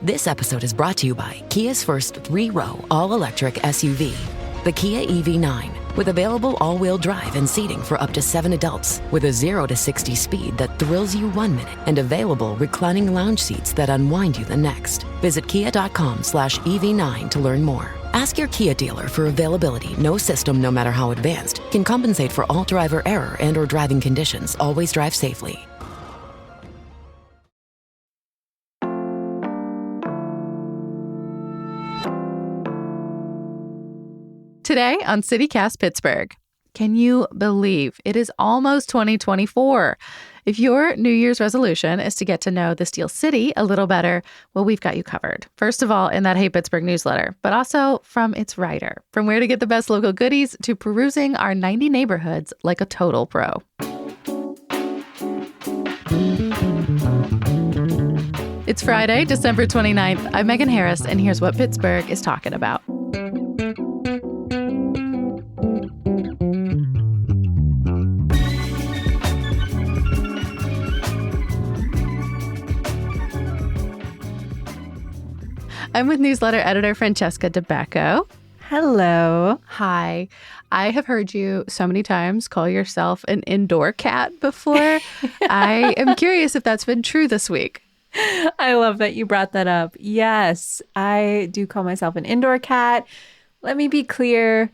This episode is brought to you by Kia's first 3-row all-electric SUV, the Kia EV9, with available all-wheel drive and seating for up to 7 adults, with a 0 to 60 speed that thrills you 1 minute, and available reclining lounge seats that unwind you the next. Visit kia.com/EV9 to learn more. Ask your Kia dealer for availability. No system, no matter how advanced, can compensate for all driver error and or driving conditions. Always drive safely. Today on CityCast Pittsburgh, can you believe it is almost 2024? If your New Year's resolution is to get to know the Steel City a little better, well, we've got you covered. First of all, in that Hey Pittsburgh newsletter, but also from its writer. From where to get the best local goodies to perusing our 90 neighborhoods like a total pro. It's Friday, December 29th. I'm Megan Harris, and here's what Pittsburgh is talking about. I'm with newsletter editor Francesca DeBecco. Hello. Hi. I have heard you so many times call yourself an indoor cat before. I am curious if that's been true this week. I love that you brought that up. Yes, I do call myself an indoor cat. Let me be clear.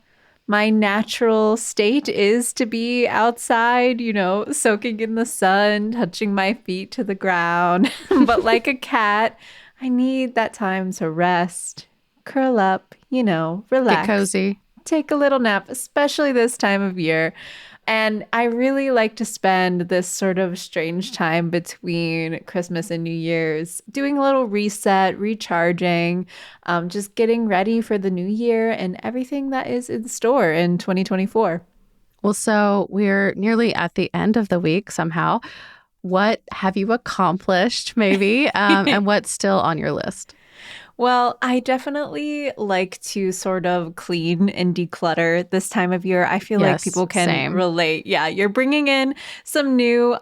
My natural state is to be outside, soaking in the sun, touching my feet to the ground. But like a cat, I need that time to rest, curl up, relax. Get cozy. Take a little nap, especially this time of year. And I really like to spend this sort of strange time between Christmas and New Year's doing a little reset, recharging, just getting ready for the new year and everything that is in store in 2024. Well, so we're nearly at the end of the week somehow. What have you accomplished, maybe, and what's still on your list? Well, I definitely like to sort of clean and declutter this time of year. I feel like people can relate. Yeah, you're bringing in some new,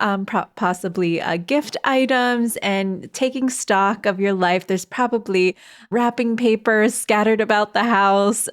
possibly gift items and taking stock of your life. There's probably wrapping paper scattered about the house.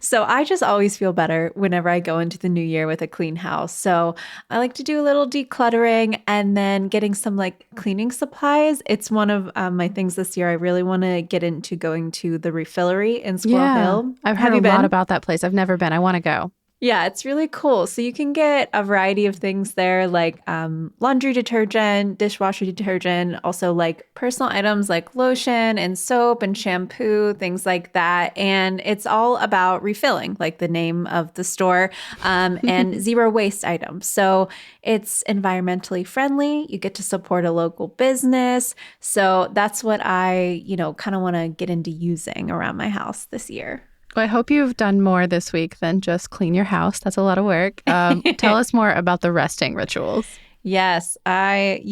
So I just always feel better whenever I go into the new year with a clean house. So I like to do a little decluttering and then getting some cleaning supplies. It's one of my things this year. I really want to get into going to the Refillery in Squirrel Hill. I've heard a lot about that place. I've never been. I want to go. Yeah, it's really cool. So you can get a variety of things there, like laundry detergent, dishwasher detergent, also like personal items like lotion and soap and shampoo, things like that. And it's all about refilling, like the name of the store, and zero waste items. So it's environmentally friendly. You get to support a local business. So that's what I, kind of want to get into using around my house this year. Well, I hope you've done more this week than just clean your house. That's a lot of work. Tell us more about the resting rituals. Yes, I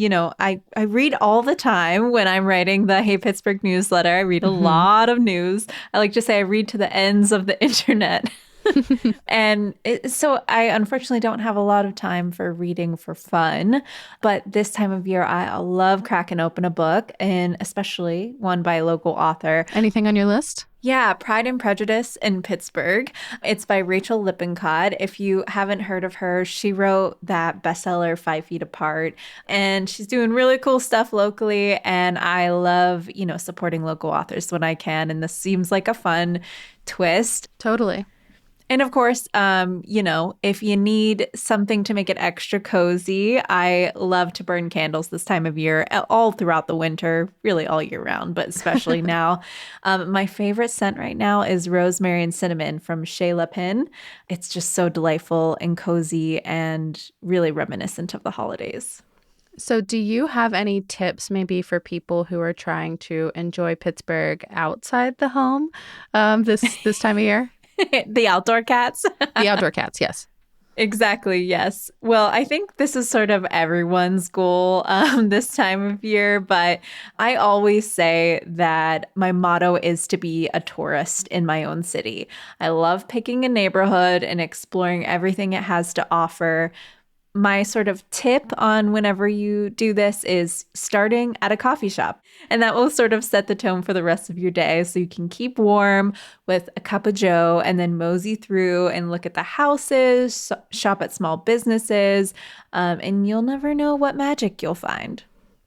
read all the time when I'm writing the Hey Pittsburgh newsletter. I read a lot of news. I like to say I read to the ends of the internet. And so I unfortunately don't have a lot of time for reading for fun. But this time of year, I love cracking open a book, and especially one by a local author. Anything on your list? Yeah, Pride and Prejudice in Pittsburgh. It's by Rachel Lippincott. If you haven't heard of her, she wrote that bestseller 5 Feet Apart, and she's doing really cool stuff locally. And I love, supporting local authors when I can. And this seems like a fun twist. Totally. And of course, if you need something to make it extra cozy, I love to burn candles this time of year, all throughout the winter, really all year round, but especially now. My favorite scent right now is rosemary and cinnamon from Chez La Pin. It's just so delightful and cozy and really reminiscent of the holidays. So do you have any tips maybe for people who are trying to enjoy Pittsburgh outside the home this time of year? The outdoor cats. The outdoor cats, yes. Exactly, yes. Well, I think this is sort of everyone's goal this time of year, but I always say that my motto is to be a tourist in my own city. I love picking a neighborhood and exploring everything it has to offer. my sort of tip on whenever you do this is starting at a coffee shop. And that will sort of set the tone for the rest of your day. So you can keep warm with a cup of joe and then mosey through and look at the houses, shop at small businesses, and you'll never know what magic you'll find.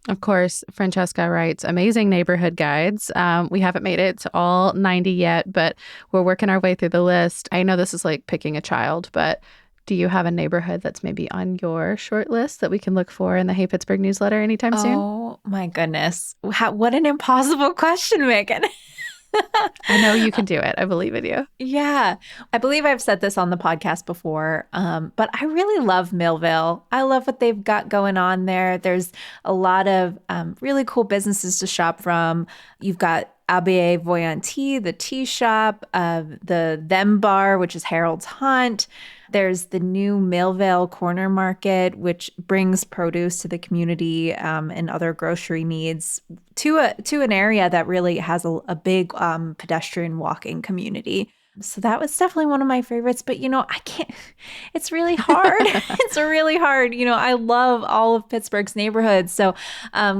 Of course, Francesca writes amazing neighborhood guides. We haven't made it to all 90 yet, but we're working our way through the list. I know this is like picking a child, but do you have a neighborhood that's maybe on your short list that we can look for in the Hey Pittsburgh newsletter anytime soon? Oh, my goodness. What an impossible question, Megan. I know you can do it. I believe in you. Yeah. I believe I've said this on the podcast before, but I really love Millville. I love what they've got going on there. There's a lot of really cool businesses to shop from. You've got Abbaye Voyanti, the tea shop, the Them Bar, which is Harold's Hunt. There's the new Millvale Corner Market, which brings produce to the community and other grocery needs to an area that really has a big pedestrian walking community. So that was definitely one of my favorites. But, I can't, it's really hard. It's really hard. I love all of Pittsburgh's neighborhoods. So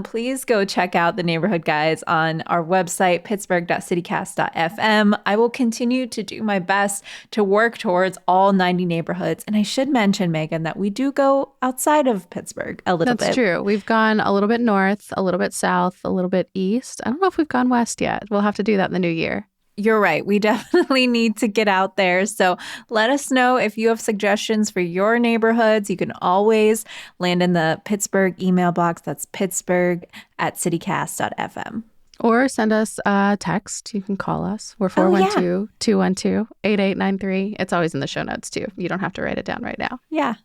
please go check out the neighborhood guides on our website, pittsburgh.citycast.fm. I will continue to do my best to work towards all 90 neighborhoods. And I should mention, Megan, that we do go outside of Pittsburgh a little bit. That's true. We've gone a little bit north, a little bit south, a little bit east. I don't know if we've gone west yet. We'll have to do that in the new year. You're right. We definitely need to get out there. So let us know if you have suggestions for your neighborhoods. You can always land in the Pittsburgh email box. That's pittsburgh@citycast.fm. Or send us a text. You can call us. We're 412-212-8893. It's always in the show notes, too. You don't have to write it down right now. Yeah.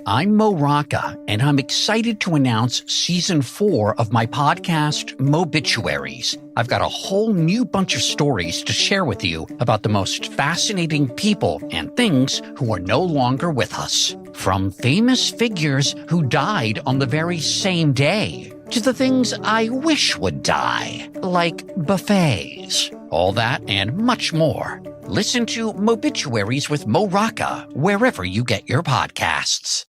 I'm Mo Rocca, and I'm excited to announce Season 4 of my podcast, Mobituaries. I've got a whole new bunch of stories to share with you about the most fascinating people and things who are no longer with us. From famous figures who died on the very same day, to the things I wish would die, like buffets. All that and much more. Listen to Mobituaries with Mo Rocca wherever you get your podcasts.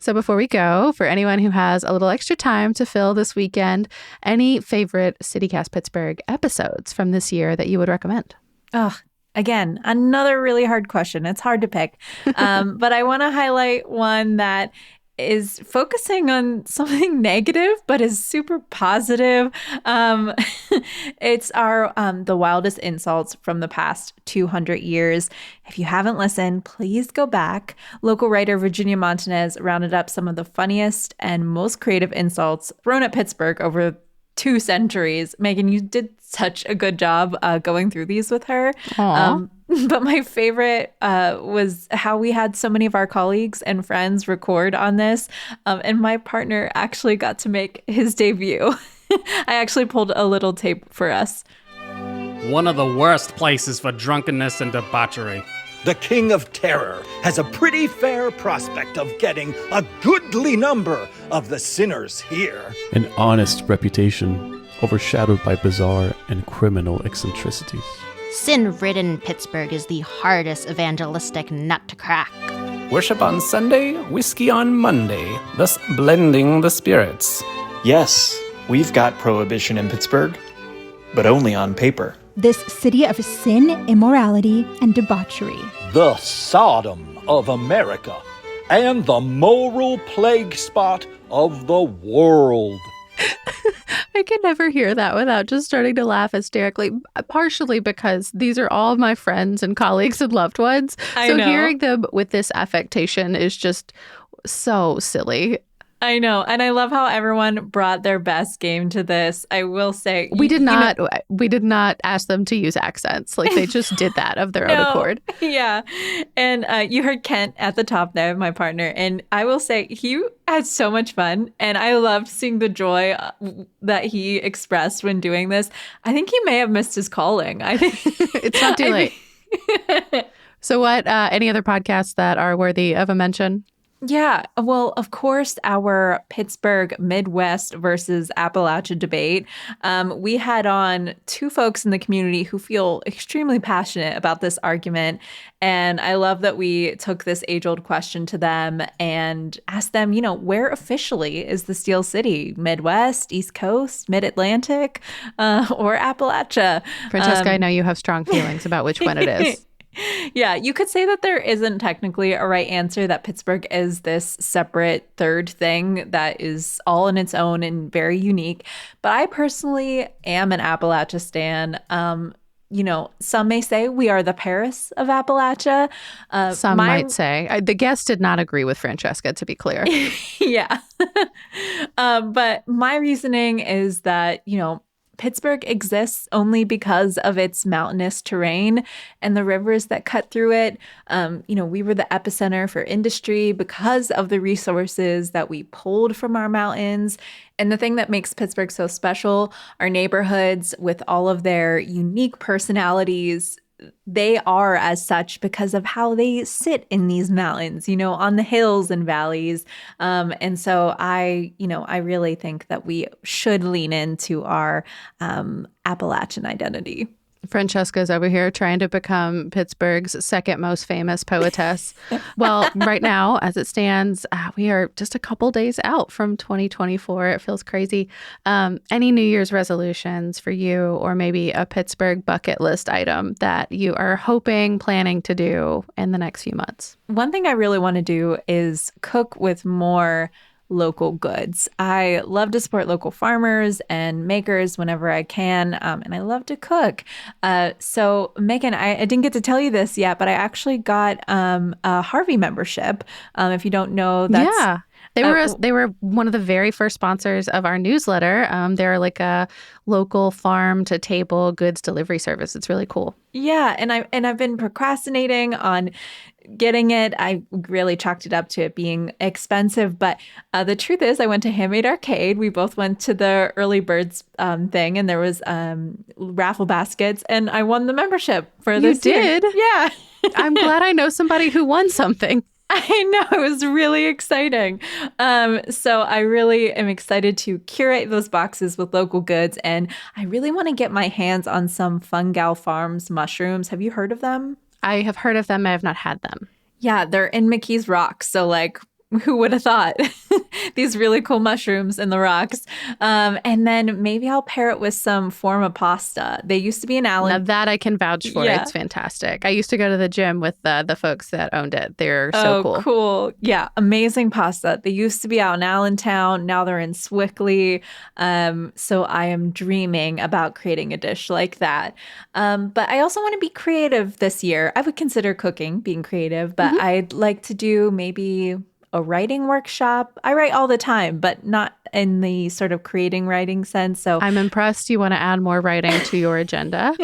So before we go, for anyone who has a little extra time to fill this weekend, any favorite CityCast Pittsburgh episodes from this year that you would recommend? Again, another really hard question. It's hard to pick. But I want to highlight one that is focusing on something negative, but is super positive. It's our The Wildest Insults from the Past 200 Years. If you haven't listened, please go back. Local writer Virginia Montanez rounded up some of the funniest and most creative insults thrown at Pittsburgh over 2 centuries. Megan, you did such a good job going through these with her. But my favorite was how we had so many of our colleagues and friends record on this. And my partner actually got to make his debut. I actually pulled a little tape for us. One of the worst places for drunkenness and debauchery. The King of Terror has a pretty fair prospect of getting a goodly number of the sinners here. An honest reputation overshadowed by bizarre and criminal eccentricities. Sin-ridden Pittsburgh is the hardest evangelistic nut to crack. Worship on Sunday, whiskey on Monday, thus blending the spirits. Yes, we've got prohibition in Pittsburgh, but only on paper. This city of sin, immorality, and debauchery. The Sodom of America and the moral plague spot of the world. I can never hear that without just starting to laugh hysterically, partially because these are all my friends and colleagues and loved ones. So hearing them with this affectation is just so silly. I know. And I love how everyone brought their best game to this. I will say we did not ask them to use accents. Like they just did that of their own accord. Yeah. And you heard Kent at the top there, my partner. And I will say he had so much fun. And I loved seeing the joy that he expressed when doing this. I think he may have missed his calling. I think it's not too late. So what, any other podcasts that are worthy of a mention? Yeah, well, of course, our Pittsburgh Midwest versus Appalachia debate. We had on two folks in the community who feel extremely passionate about this argument. And I love that we took this age-old question to them and asked them, where officially is the Steel City? Midwest, East Coast, Mid-Atlantic, or Appalachia? Francesca, I know you have strong feelings about which one it is. Yeah, you could say that there isn't technically a right answer, that Pittsburgh is this separate third thing that is all in its own and very unique. But I personally am an Appalachia stan. Some may say we are the Paris of Appalachia. Some might say. The guest did not agree with Francesca, to be clear. Yeah. But my reasoning is that, Pittsburgh exists only because of its mountainous terrain and the rivers that cut through it. We were the epicenter for industry because of the resources that we pulled from our mountains. And the thing that makes Pittsburgh so special, our neighborhoods with all of their unique personalities, they are as such because of how they sit in these mountains, on the hills and valleys. And so I really think that we should lean into our Appalachian identity. Francesca's over here trying to become Pittsburgh's second most famous poetess. Well, right now, as it stands, we are just a couple days out from 2024. It feels crazy. Any New Year's resolutions for you, or maybe a Pittsburgh bucket list item that you are planning to do in the next few months? One thing I really want to do is cook with more local goods. I love to support local farmers and makers whenever I can, and I love to cook. So Megan, I didn't get to tell you this yet, but I actually got a Harvey membership. If you don't know, that's They were one of the very first sponsors of our newsletter. They're like a local farm to table goods delivery service. It's really cool. Yeah, and I've been procrastinating on getting it. I really chalked it up to it being expensive, but the truth is, I went to Handmade Arcade. We both went to the early birds thing, and there was raffle baskets, and I won the membership for this year. You did? Yeah. I'm glad I know somebody who won something. I know, it was really exciting. So I really am excited to curate those boxes with local goods, and I really want to get my hands on some Fungal Farms mushrooms. Have you heard of them? I have heard of them. I have not had them. Yeah, they're in McKee's Rocks. So who would have thought? These really cool mushrooms in the rocks. And then maybe I'll pair it with some forma pasta. They used to be in Allen. Now that I can vouch for. Yeah. It's fantastic. I used to go to the gym with the folks that owned it. They're so cool. Cool. Yeah, amazing pasta. They used to be out in Allentown. Now they're in Swickley. So I am dreaming about creating a dish like that. But I also want to be creative this year. I would consider cooking being creative, but I'd like to do maybe a writing workshop. I write all the time, but not in the sort of creating writing sense. So I'm impressed you want to add more writing to your agenda.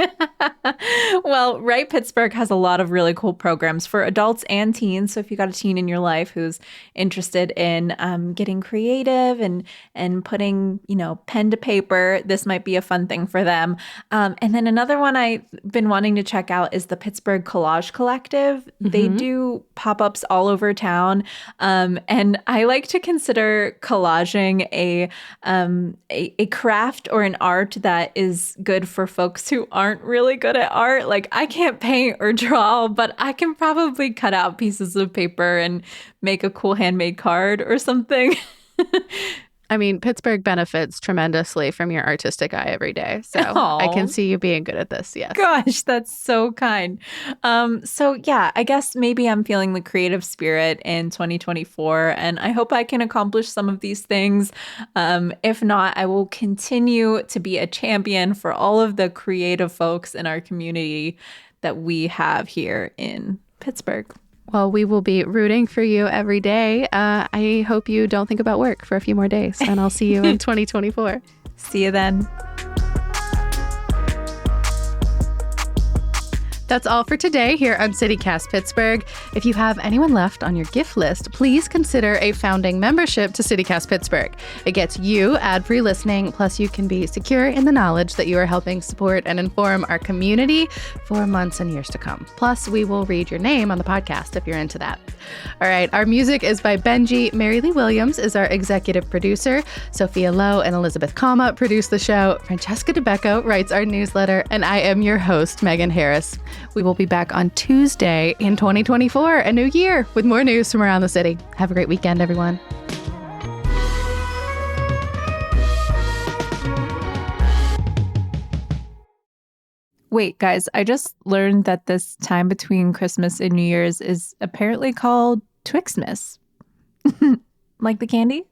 Well, Write Pittsburgh has a lot of really cool programs for adults and teens. So if you got a teen in your life who's interested in getting creative and putting, pen to paper, this might be a fun thing for them. And then another one I've been wanting to check out is the Pittsburgh Collage Collective. Mm-hmm. They do pop-ups all over town. And I like to consider collaging a craft or an art that is good for folks who aren't really good at art. Like, I can't paint or draw, but I can probably cut out pieces of paper and make a cool handmade card or something. I mean, Pittsburgh benefits tremendously from your artistic eye every day. So I can see you being good at this. Yes. Gosh, that's so kind. So yeah, I guess maybe I'm feeling the creative spirit in 2024, and I hope I can accomplish some of these things. If not, I will continue to be a champion for all of the creative folks in our community that we have here in Pittsburgh. Well, we will be rooting for you every day. I hope you don't think about work for a few more days, and I'll see you in 2024. See you then. That's all for today here on CityCast Pittsburgh. If you have anyone left on your gift list, please consider a founding membership to CityCast Pittsburgh. It gets you ad-free listening, plus you can be secure in the knowledge that you are helping support and inform our community for months and years to come. Plus, we will read your name on the podcast if you're into that. All right, our music is by Benji. Mary Lee Williams is our executive producer. Sophia Lowe and Elizabeth Kama produce the show. Francesca DeBecco writes our newsletter, and I am your host, Megan Harris. We will be back on Tuesday in 2024, a new year, with more news from around the city. Have a great weekend, everyone. Wait, guys, I just learned that this time between Christmas and New Year's is apparently called Twixmas. Like the candy?